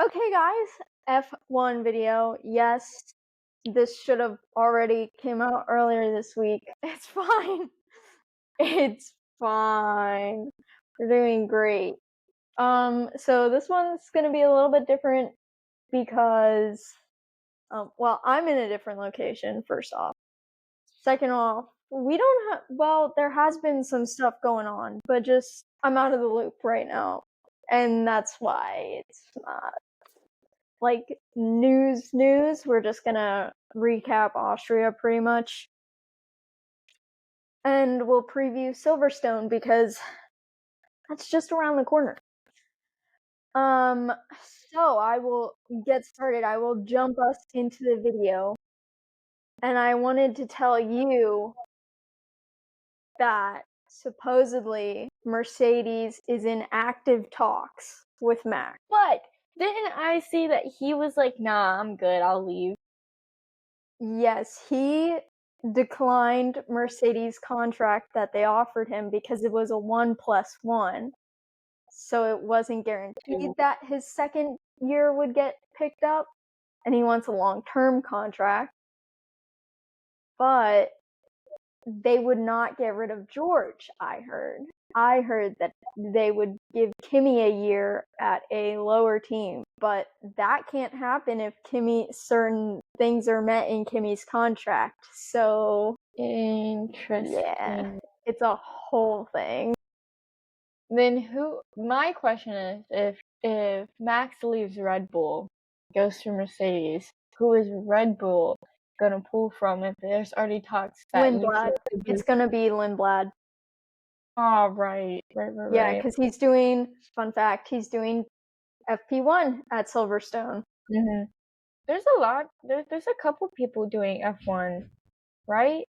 Okay, guys, F1 video. Yes, this should have already came out earlier this week. It's fine. It's fine. We're doing great. So this one's gonna be a little bit different because, well, I'm in a different location, first off. Second off, we don't have, well, there has been some stuff going on, but just, I'm out of the loop right now. And that's why it's not like news. We're just gonna recap Austria pretty much. And we'll preview Silverstone because that's just around the corner. So I will get started. I will jump us into the video. And I wanted to tell you that supposedly Mercedes is in active talks with Max. But didn't I see that he was like, nah, I'm good, I'll leave? Yes, he declined Mercedes' contract that they offered him because it was a 1+1. So it wasn't guaranteed that his second year would get picked up, and he wants a long-term contract. But they would not get rid of George, I heard. I heard that they would give Kimi a year at a lower team, but that can't happen if certain things are met in Kimi's contract. So Interesting. yeah, it's a whole thing. Then my question is, if Max leaves Red Bull, goes to Mercedes, who is Red Bull gonna pull from if there's already talks that Lindblad. It's gonna be Lindblad. Oh, right. Yeah, because he's doing, fun fact, he's doing FP1 at Silverstone. Mm-hmm. There's a lot. There's a couple people doing F1, right?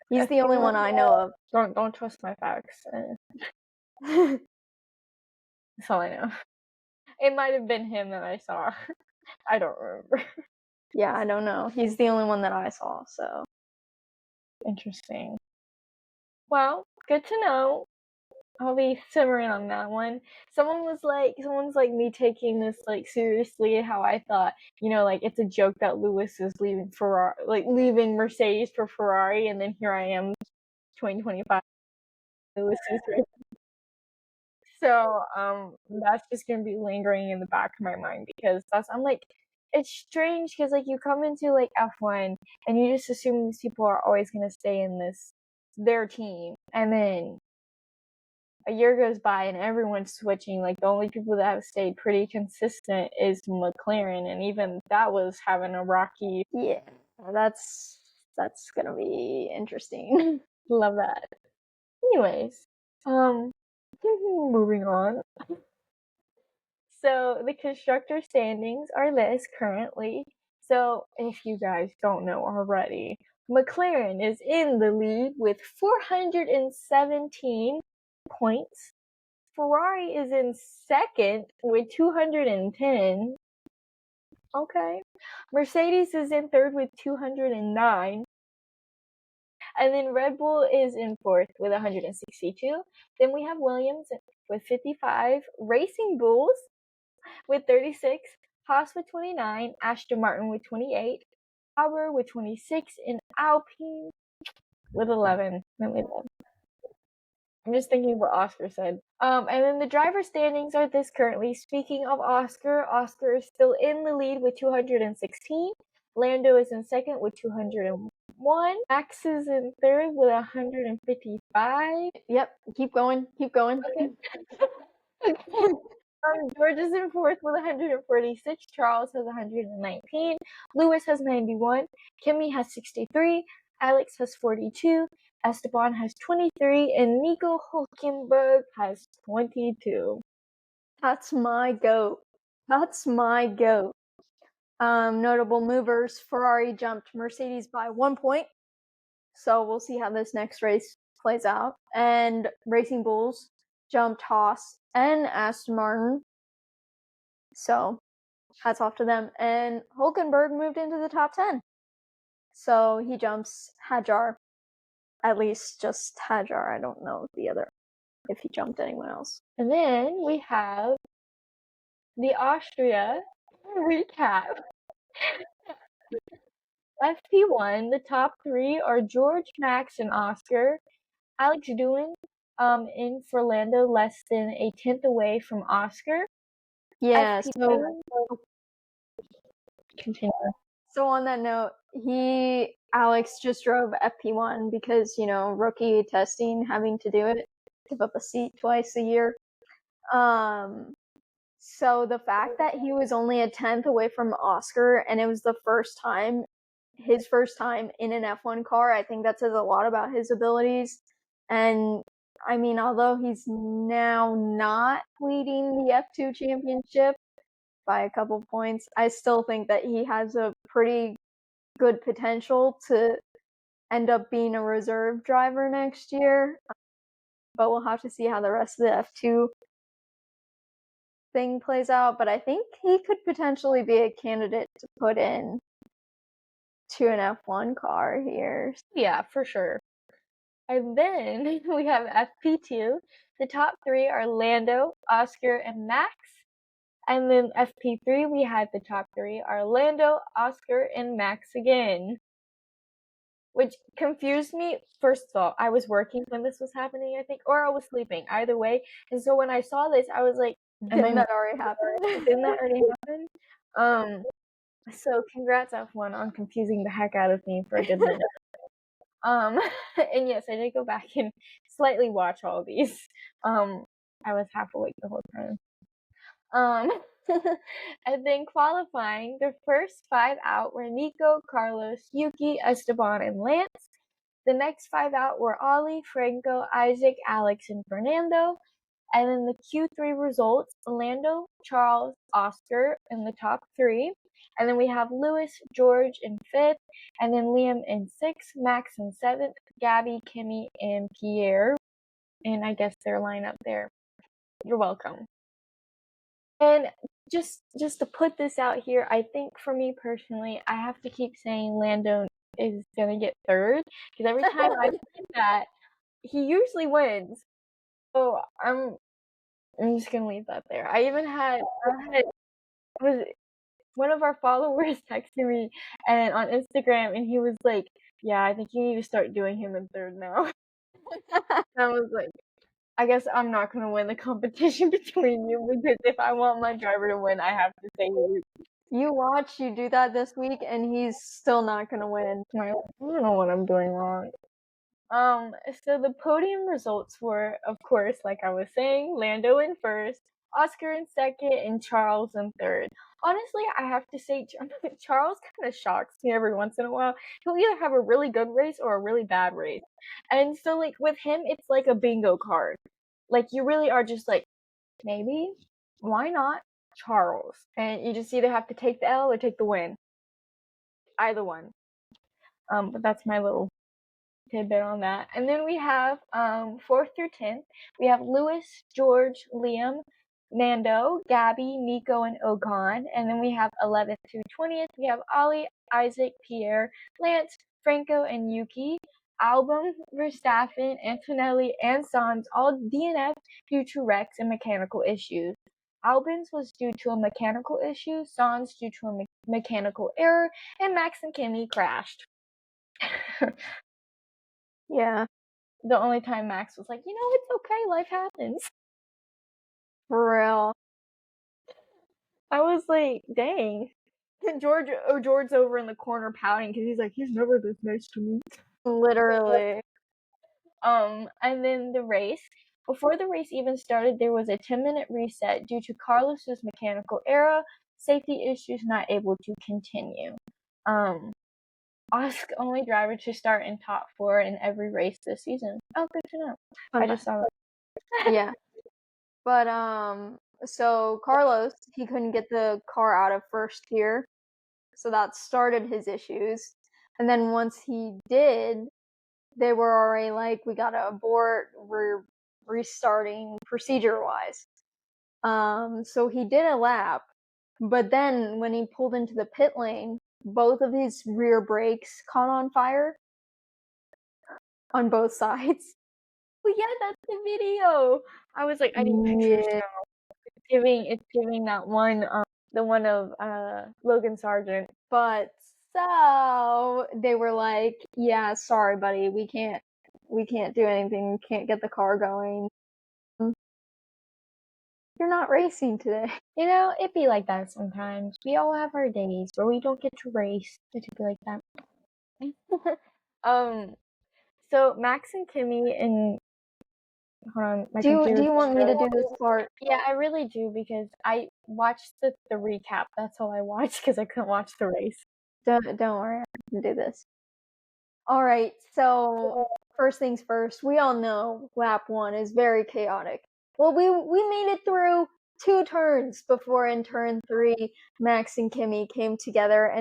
He's the only one I know of. Don't trust my facts. That's all I know. It might have been him that I saw. I don't remember. Yeah, I don't know. He's the only one that I saw, so. Interesting. Well, good to know. I'll be simmering on that one. Someone's like me taking this like seriously, how I thought, like it's a joke that Lewis is leaving leaving Mercedes for Ferrari, and then here I am, 2025, Lewis is right. So that's just gonna be lingering in the back of my mind because I'm like, it's strange because like you come into like F1 and you just assume these people are always gonna stay in their team, and then a year goes by and everyone's switching. Like the only people that have stayed pretty consistent is McLaren, and even that was having a rocky. Yeah, that's gonna be interesting. Love that. Anyways, moving on. So the constructor standings are this currently. So if you guys don't know already, McLaren is in the lead with 417 points. Ferrari is in second with 210. Okay. Mercedes is in third with 209. And then Red Bull is in fourth with 162. Then we have Williams with 55. Racing Bulls with 36. Haas with 29. Aston Martin with 28. Sauber with 26. And Alpine with 11. I'm just thinking what Oscar said. And then the driver standings are this currently. Speaking of Oscar is still in the lead with 216. Lando is in second with 201. Max is in third with 155. Yep, keep going. Okay. George is in fourth with 146. Charles has 119. Lewis has 91. Kimi has 63. Alex has 42. Esteban has 23, and Nico Hülkenberg has 22. That's my goat. Notable movers: Ferrari jumped Mercedes by 1 point. So we'll see how this next race plays out. And Racing Bulls jumped Haas and Aston Martin. So hats off to them. And Hülkenberg moved into the top 10. So he jumps Hadjar. At least just Hadjar. I don't know if he jumped anyone else. And then we have the Austria recap. FP1, the top three are George, Max, and Oscar. Alex Doohan in for Lando, less than a tenth away from Oscar. Yeah, FP2, continue. so on that note, Alex just drove FP1 because, rookie testing, having to do it, give up a seat twice a year. So the fact that he was only a tenth away from Oscar, and it was his first time in an F1 car, I think that says a lot about his abilities. And I mean, although he's now not leading the F2 championship by a couple points, I still think that he has a pretty good potential to end up being a reserve driver next year. But we'll have to see how the rest of the F2 thing plays out. But I think he could potentially be a candidate to put in to an F1 car here. Yeah, for sure. And then we have FP2. The top three are Lando, Oscar, and Max. And then FP3, we had the top three are Lando, Oscar, and Max again. Which confused me. First of all, I was working when this was happening, I think, or I was sleeping. Either way. And so when I saw this, I was like, Didn't that already happen? Didn't that already happen? So congrats F1 on confusing the heck out of me for a good minute. And yes, I did go back and slightly watch all these. I was half awake the whole time. And then qualifying, the first five out were Nico, Carlos, Yuki, Esteban, and Lance. The next five out were Ollie, Franco, Isaac, Alex, and Fernando. And then the Q3 results, Lando, Charles, Oscar in the top three. And then we have Lewis, George in fifth, and then Liam in sixth, Max in seventh, Gabby, Kimmy, and Pierre. And I guess their lineup there. You're welcome. And just to put this out here, I think for me personally, I have to keep saying Lando is gonna get third, because every time I say that, he usually wins. So I'm just gonna leave that there. I even had was one of our followers texted me and on Instagram, and he was like, "Yeah, I think you need to start doing him in third now." And I was like, I guess I'm not gonna win the competition between you, because if I want my driver to win, I have to say you. You watch, you do that this week, and he's still not gonna win. I don't know what I'm doing wrong. So the podium results were, of course, like I was saying, Lando in first, Oscar in second, and Charles in third. Honestly, I have to say, Charles kind of shocks me every once in a while. He'll either have a really good race or a really bad race. And so, like, with him, it's like a bingo card. Like, you really are just like, maybe, why not Charles? And you just either have to take the L or take the win. Either one. But that's my little tidbit on that. And then we have 4th through 10th. We have Lewis, George, Liam, Nando, Gabby, Nico, and Ocon. And then we have 11th through 20th. We have Ollie, Isaac, Pierre, Lance, Franco, and Yuki. Album, Verstappen, Antonelli, and Sainz all DNF due to wrecks and mechanical issues. Albans was due to a mechanical issue, Sainz due to a mechanical error, and Max and Kimmy crashed. Yeah. The only time Max was like, it's okay, life happens. For real. I was like, dang. George's over in the corner pouting because he's like, he's never this nice to me. Literally. And then the race. Before the race even started, there was a 10-minute reset due to Carlos's mechanical error, safety issues, not able to continue. Oscar, only driver to start in top 4 in every race this season. Oh, good to know. I just saw that. Yeah. But so Carlos, he couldn't get the car out of first gear, so that started his issues. And then once he did, they were already like, we gotta abort, we're restarting procedure-wise. So he did a lap, but then when he pulled into the pit lane, both of his rear brakes caught on fire on both sides. Oh yeah, that's the video. I was like, I need pictures now. It's giving that one the one of Logan Sargent. But so they were like, yeah, sorry, buddy, we can't do anything. We can't get the car going. You're not racing today. You know, it be like that sometimes. We all have our days where we don't get to race. It be like that. So Max and Kimmy and hold on, my computer. Do you want me to do this part? Yeah, I really do because I watched the recap. That's all I watched because I couldn't watch the race. Don't worry, I can do this. All right, so first things first, we all know lap 1 is very chaotic. Well, we made it through 2 turns before in turn 3, Max and Kimmy came together,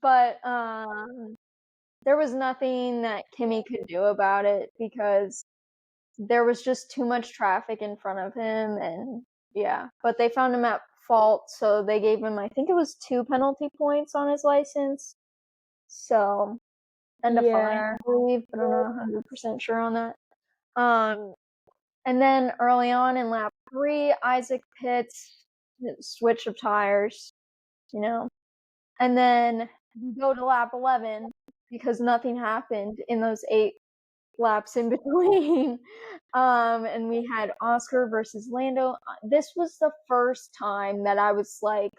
but there was nothing that Kimmy could do about it because there was just too much traffic in front of him, and yeah. But they found him at fault, so they gave him, I think it was 2 penalty points on his license. So, and a fine, I believe, but I'm not 100% sure on that. And then early on in lap 3, Isaac pits, switch of tires, you know. And then go to lap 11 because nothing happened in those 8 laps in between. And we had Oscar versus Lando. This was the first time that I was like,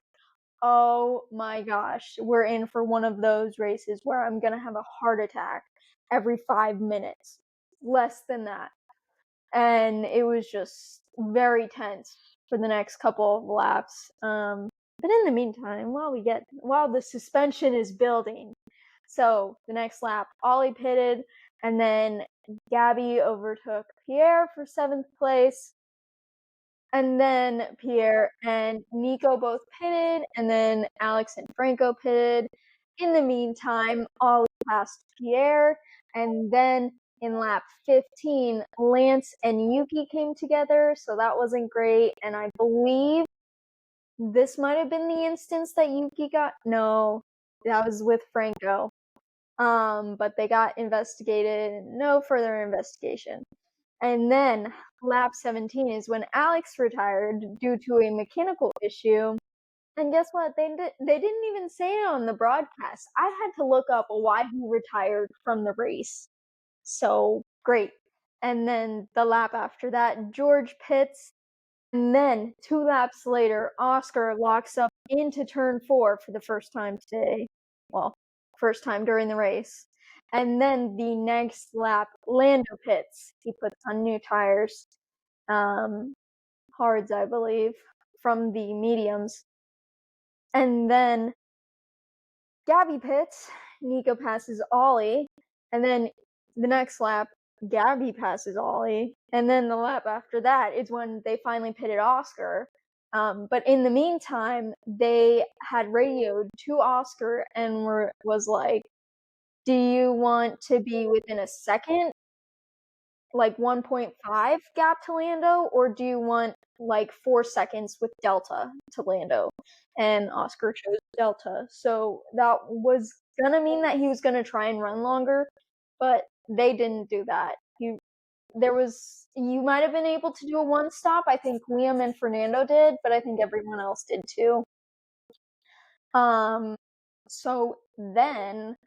oh my gosh, we're in for one of those races where I'm gonna have a heart attack every 5 minutes. Less than that. And it was just very tense for the next couple of laps. But in the meantime, while the suspension is building, so the next lap, Ollie pitted, and then Gabby overtook Pierre for 7th place. And then Pierre and Nico both pitted, and then Alex and Franco pitted. In the meantime, Ollie passed Pierre, and then in lap 15, Lance and Yuki came together, so that wasn't great. And I believe this might have been the instance that Yuki got. No, that was with Franco. But they got investigated. No further investigation. And then lap 17 is when Alex retired due to a mechanical issue. And guess what? They didn't even say it on the broadcast. I had to look up why he retired from the race. So great. And then the lap after that, George pits. And then 2 laps later, Oscar locks up into turn 4 for the first time today. Well, first time during the race. And then the next lap, Lando pits. He puts on new tires. Hards, I believe, from the mediums. And then Gabby pits. Nico passes Ollie. And then the next lap, Gabby passes Ollie. And then the lap after that is when they finally pitted Oscar. But in the meantime, they had radioed to Oscar and was like, do you want to be within a second, like 1.5 gap to Lando, or do you want like 4 seconds with Delta to Lando? And Oscar chose Delta. So that was gonna mean that he was gonna try and run longer, but they didn't do that. You might have been able to do a 1 stop. I think Liam and Fernando did, but I think everyone else did too. So then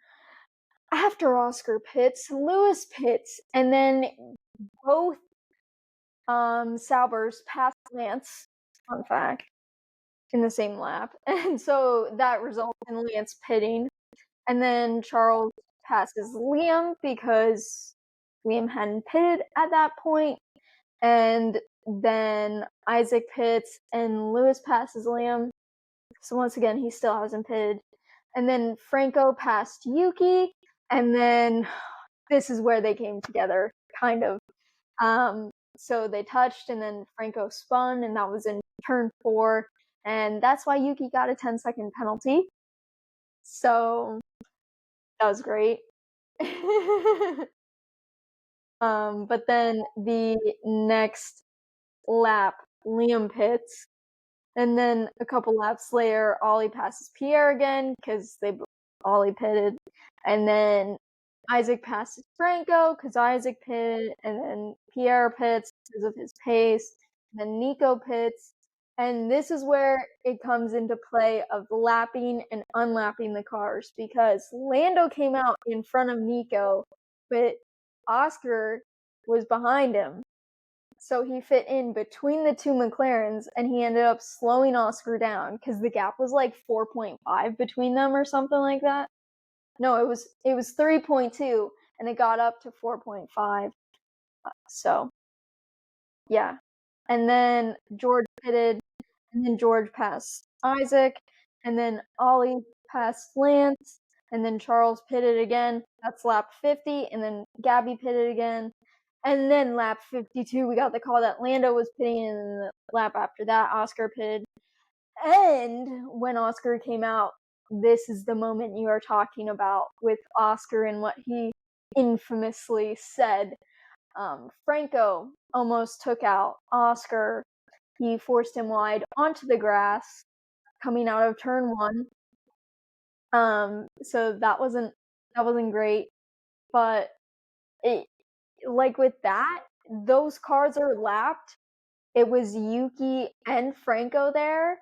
after Oscar pits, Lewis pits, and then both Saubers passed Lance, fun fact, in the same lap. And so that results in Lance pitting. And then Charles passes Liam because Liam hadn't pitted at that point. And then Isaac pits and Lewis passes Liam. So once again, he still hasn't pitted. And then Franco passed Yuki. And then this is where they came together, kind of. So they touched, and then Franco spun, and that was in turn 4. And that's why Yuki got a 10-second penalty. So that was great. But then the next lap, Liam pits. And then a couple laps later, Ollie passes Pierre again because Ollie pitted. And then Isaac passes Franco because Isaac pitted. And then Pierre pits because of his pace. And then Nico pits. And this is where it comes into play of lapping and unlapping the cars, because Lando came out in front of Nico, but Oscar was behind him. So he fit in between the two McLarens, and he ended up slowing Oscar down because the gap was like 4.5 between them or something like that. No, it was 3.2, and it got up to 4.5. So yeah, and then George pitted, and then George passed Isaac, and then Ollie passed Lance, and then Charles pitted again. That's lap 50, and then Gabby pitted again. And then lap 52, we got the call that Lando was pitting, and the lap after that, Oscar pitted. And when Oscar came out, this is the moment you are talking about with Oscar and what he infamously said. Franco almost took out Oscar. He forced him wide onto the grass coming out of turn 1. So that wasn't great, but it, like with that, those cars are lapped. It was Yuki and Franco there,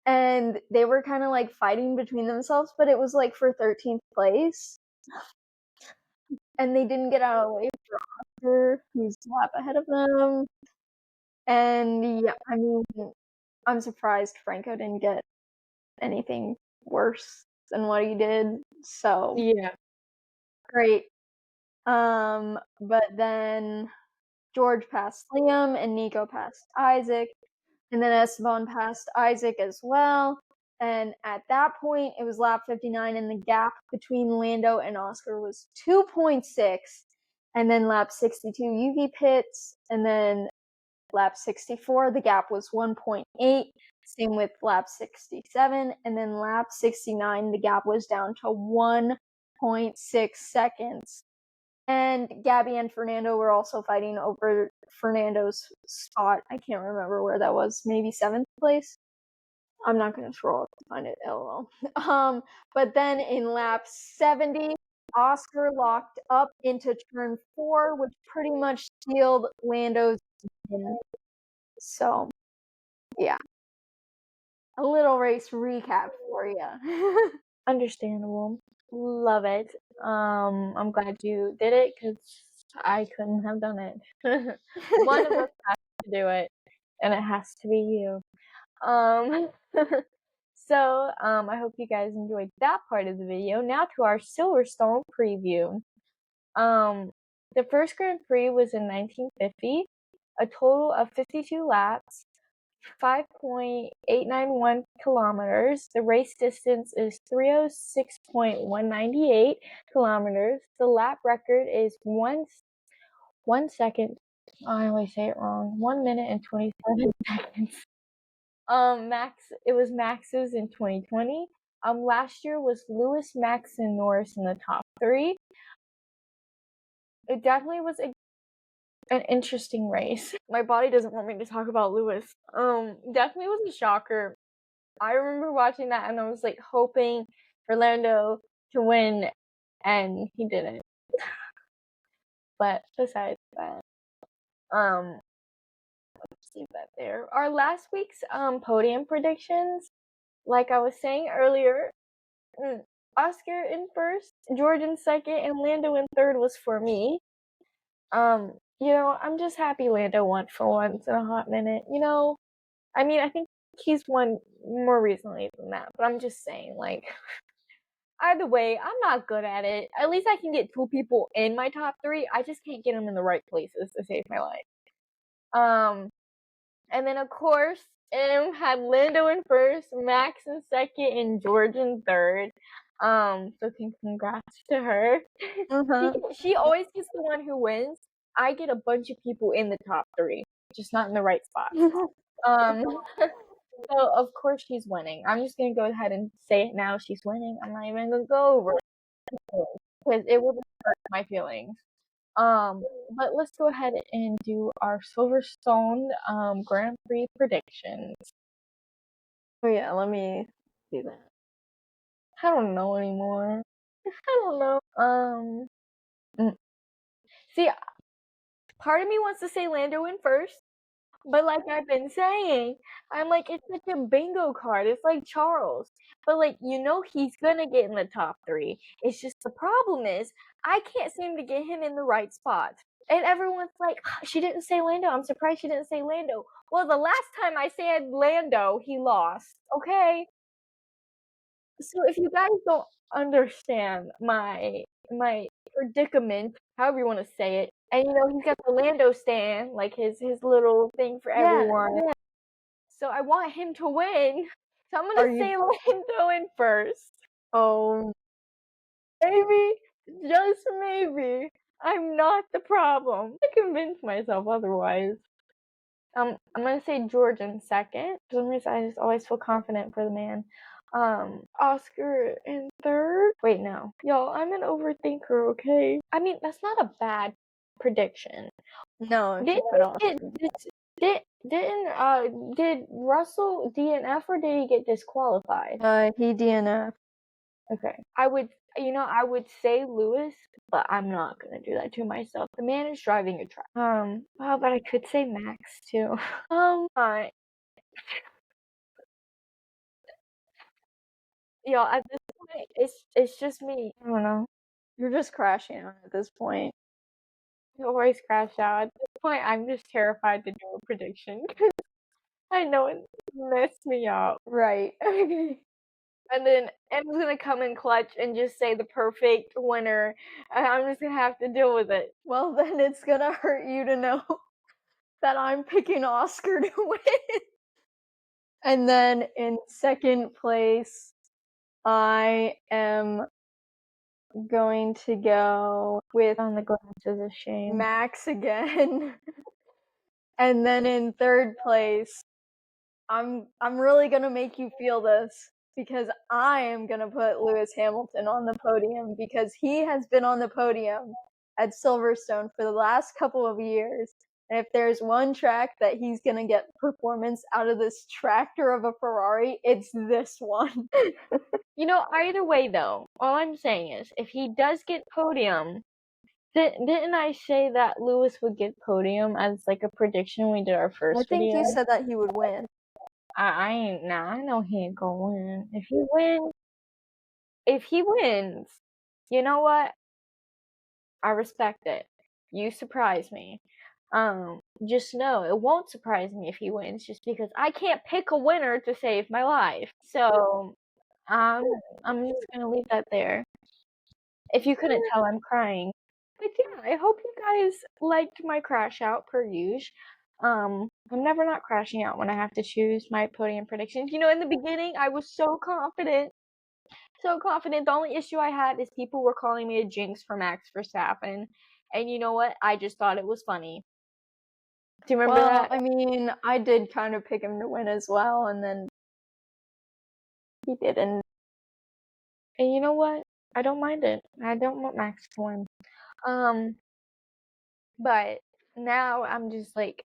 and they were kind of like fighting between themselves, but it was like for 13th place. And they didn't get out of the way for Oscar, who's a lap ahead of them. And yeah, I mean, I'm surprised Franco didn't get anything worse than what he did. So Yeah. great. But then George passed Liam and Nico passed Isaac, and then Esteban passed Isaac as well. And at that point, it was lap 59, and the gap between Lando and Oscar was 2.6. And then lap 62, Yuki pits, and then lap 64, the gap was 1.8. Same with lap 67, and then lap 69, the gap was down to 1.6 seconds. And Gabby and Fernando were also fighting over Fernando's spot. I can't remember where that was. Maybe 7th place? I'm not going to scroll up to find it. LOL. But then in lap 70, Oscar locked up into turn 4, which pretty much sealed Lando's win. So, yeah. A little race recap for you. Understandable. Love it. I'm glad you did it because I couldn't have done it. One of us has to do it, and it has to be you. So I hope you guys enjoyed that part of the video. Now to our Silverstone preview. The first Grand Prix was in 1950, a total of 52 laps, 5.891 kilometers. The race distance is 306.198 kilometers. The lap record is 1 second. I always say it wrong. 1 minute and 27 seconds. It was Max's in 2020. Last year was Lewis, Max, and Norris in the top 3. It definitely was an interesting race. My body doesn't want me to talk about Lewis. Definitely was a shocker. I remember watching that and I was like hoping for Lando to win, and he didn't. But besides that, let's leave that there. Our last week's podium predictions, like I was saying earlier, Oscar in first, George in second, and Lando in third was for me. I'm just happy Lando won for once in a hot minute. I mean, I think he's won more recently than that, but I'm just saying, like, either way, I'm not good at it. At least I can get 2 people in my top 3. I just can't get them in the right places to save my life. And then of course, had Lando in first, Max in second, and George in third. So congrats to her. She always gets the one who wins. I get a bunch of people in the top 3, just not in the right spot. So of course she's winning. I'm just gonna go ahead and say it now. She's winning. I'm not even gonna go over it because it will hurt my feelings. But let's go ahead and do our Silverstone Grand Prix predictions. Oh yeah, let me do that. I don't know anymore. I don't know. See, part of me wants to say Lando in first. But like I've been saying, I'm like, it's such a bingo card. It's like Charles. But like, he's gonna get in the top 3. It's just the problem is I can't seem to get him in the right spot. And everyone's like, she didn't say Lando. I'm surprised she didn't say Lando. Well, the last time I said Lando, he lost. Okay? So if you guys don't understand my predicament, however you want to say it, and he's got the Lando stand, like his little thing for everyone. Yeah. So I want him to win. So I'm Are gonna you- say Lando in first. Oh, Maybe, just maybe, I'm not the problem. I convinced myself otherwise. I'm gonna say George in second. For some reason, I just always feel confident for the man. Oscar in third. Wait, no, y'all, I'm an overthinker. Okay. I mean, that's not a bad prediction. no, if you Didn't put he Oscar. did Russell DNF or did he get disqualified? He DNF. Okay. I would say Lewis, but I'm not gonna do that to myself. The man is driving a truck. Well, but I could say Max too. Alright. Yo, at this point, it's just me. I don't know. You're just crashing out at this point. You always crash out. At this point, I'm just terrified to do a prediction because I know it messed me up. Right. Okay. And then Em's gonna come in clutch and just say the perfect winner, and I'm just gonna have to deal with it. Well, then it's gonna hurt you to know that I'm picking Oscar to win. And then in second place, I am going to go with On the glass is a shame. Max again. And then in third place, I'm really gonna make you feel this because I am gonna put Lewis Hamilton on the podium because he has been on the podium at Silverstone for the last couple of years. And if there's one track that he's gonna get performance out of this tractor of a Ferrari, it's this one. Either way though, all I'm saying is if he does get podium, didn't I say that Lewis would get podium as like a prediction when we did our first I think video? you said that he would win. I ain't I know he ain't gonna win. If he wins, you know what? I respect it. You surprise me. Just know it won't surprise me if he wins, just because I can't pick a winner to save my life. So, I'm just gonna leave that there. If you couldn't tell, I'm crying. But yeah, I hope you guys liked my crash out per usual. I'm never not crashing out when I have to choose my podium predictions. In the beginning, I was so confident. So confident. The only issue I had is people were calling me a jinx for Max Verstappen. And you know what? I just thought it was funny. Do you remember Well, that? I mean, I did kind of pick him to win as well, and then he didn't. And you know what? I don't mind it. I don't want Max to win. But now I'm just like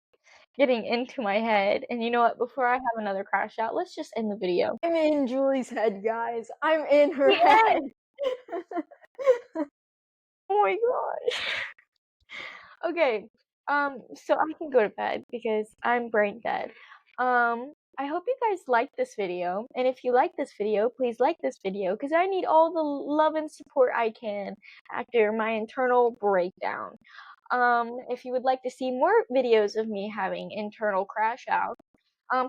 getting into my head. And you know what? Before I have another crash out, let's just end the video. I'm in Julie's head, guys. I'm in her Yeah. head. Oh my gosh. Okay. So I can go to bed because I'm brain dead. I hope you guys liked this video. And if you like this video, please like this video because I need all the love and support I can after my internal breakdown. If you would like to see more videos of me having internal crash outs,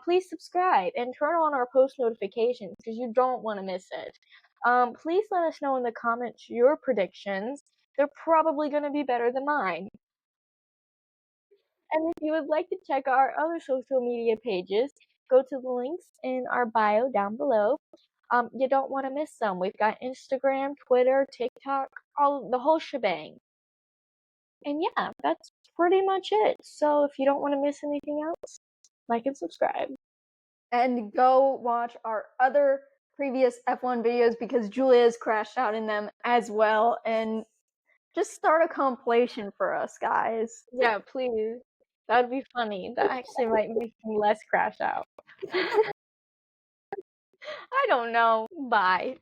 please subscribe and turn on our post notifications because you don't want to miss it. Please let us know in the comments your predictions. They're probably going to be better than mine. And if you would like to check out our other social media pages, go to the links in our bio down below. You don't want to miss them. We've got Instagram, Twitter, TikTok, the whole shebang. And yeah, that's pretty much it. So if you don't want to miss anything else, like and subscribe. And go watch our other previous F1 videos because Julia's crashed out in them as well. And just start a compilation for us, guys. Yeah, please. That'd be funny. That actually might make me less crash out. I don't know. Bye.